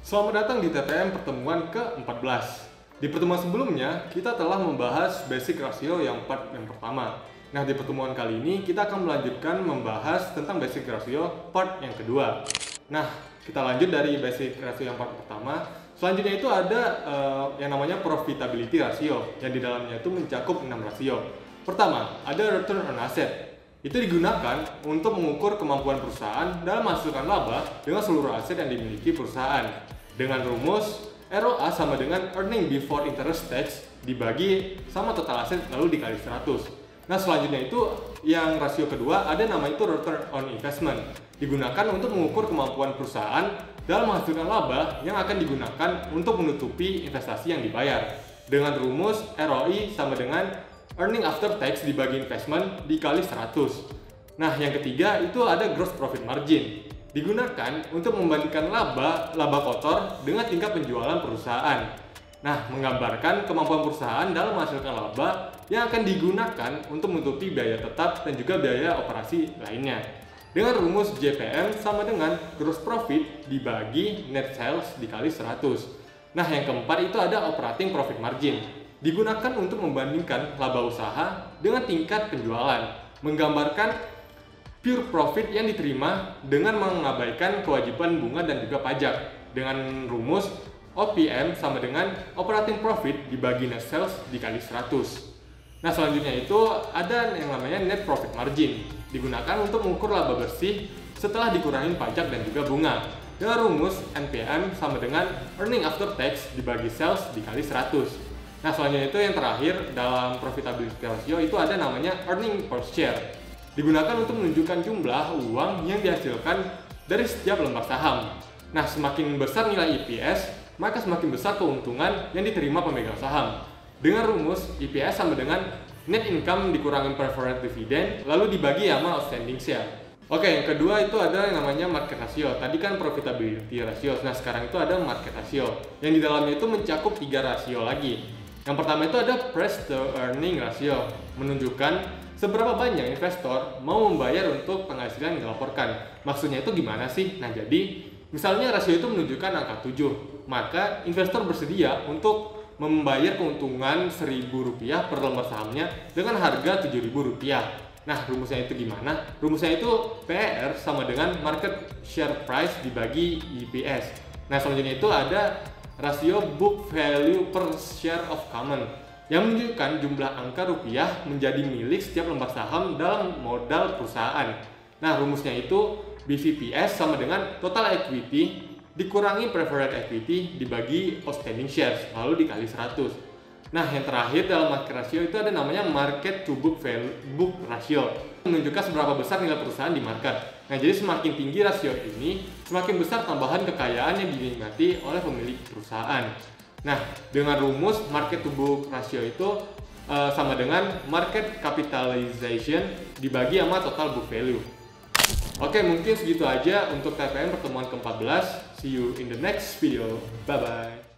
Selamat datang di TPM pertemuan ke-14. Di pertemuan sebelumnya, kita telah membahas basic rasio yang part yang pertama. Nah, di pertemuan kali ini, kita akan melanjutkan membahas tentang basic rasio part yang kedua. Nah, kita lanjut dari basic rasio yang part pertama. Selanjutnya itu ada yang namanya profitability ratio, yang di dalamnya itu mencakup 6 rasio. Pertama, ada return on asset. Itu digunakan untuk mengukur kemampuan perusahaan dalam menghasilkan laba dengan seluruh aset yang dimiliki perusahaan. Dengan rumus ROA sama dengan earning before interest tax dibagi sama total aset lalu dikali 100. Nah, selanjutnya itu yang rasio kedua ada nama itu return on investment. Digunakan untuk mengukur kemampuan perusahaan dalam menghasilkan laba yang akan digunakan untuk menutupi investasi yang dibayar. Dengan rumus ROI sama dengan earning after tax dibagi investment dikali 100. Nah, yang ketiga itu ada gross profit margin. Digunakan untuk membandingkan laba kotor dengan tingkat penjualan perusahaan. Nah, menggambarkan kemampuan perusahaan dalam menghasilkan laba yang akan digunakan untuk menutupi biaya tetap dan juga biaya operasi lainnya. Dengan rumus JPM sama dengan gross profit dibagi net sales dikali 100. Nah, yang keempat itu ada operating profit margin. Digunakan untuk membandingkan laba usaha dengan tingkat penjualan, menggambarkan pure profit yang diterima dengan mengabaikan kewajiban bunga dan juga pajak. Dengan rumus OPM sama dengan operating profit dibagi net sales dikali 100. Nah, selanjutnya itu ada yang namanya net profit margin. Digunakan untuk mengukur laba bersih setelah dikurangi pajak dan juga bunga. Dengan rumus NPM sama dengan earning after tax dibagi sales dikali 100. Nah, selanjutnya itu yang terakhir dalam profitability ratio itu ada namanya earning per share. Digunakan untuk menunjukkan jumlah uang yang dihasilkan dari setiap lembar saham. Nah, semakin besar nilai EPS, maka semakin besar keuntungan yang diterima pemegang saham. Dengan rumus EPS sama dengan net income dikurangi preferred dividend lalu dibagi sama outstanding share. Oke, yang kedua itu ada yang namanya market ratio. Tadi kan profitability ratio. Nah, sekarang itu ada market ratio. Yang di dalamnya itu mencakup 3 rasio lagi. Yang pertama itu ada price to earning ratio, menunjukkan seberapa banyak investor mau membayar untuk penghasilan yang dilaporkan. Maksudnya itu gimana sih? Nah, jadi misalnya rasio itu menunjukkan angka 7, maka investor bersedia untuk membayar keuntungan Rp1.000 per lembar sahamnya dengan harga Rp7.000. Nah, rumusnya itu gimana? Rumusnya itu PER sama dengan market share price dibagi EPS. Nah, selanjutnya itu ada rasio book value per share of common yang menunjukkan jumlah angka rupiah menjadi milik setiap lembar saham dalam modal perusahaan. Nah, rumusnya itu BVPS sama dengan total equity dikurangi preferred equity dibagi outstanding shares lalu dikali 100. Nah, yang terakhir dalam market ratio itu ada namanya market to book ratio, menunjukkan seberapa besar nilai perusahaan di market. Nah, jadi semakin tinggi rasio ini, semakin besar tambahan kekayaan yang dinikmati oleh pemilik perusahaan. Nah, dengan rumus market to book ratio itu sama dengan market capitalization dibagi sama total book value. Oke, mungkin segitu aja untuk TPM pertemuan ke-14. See you in the next video. Bye-bye.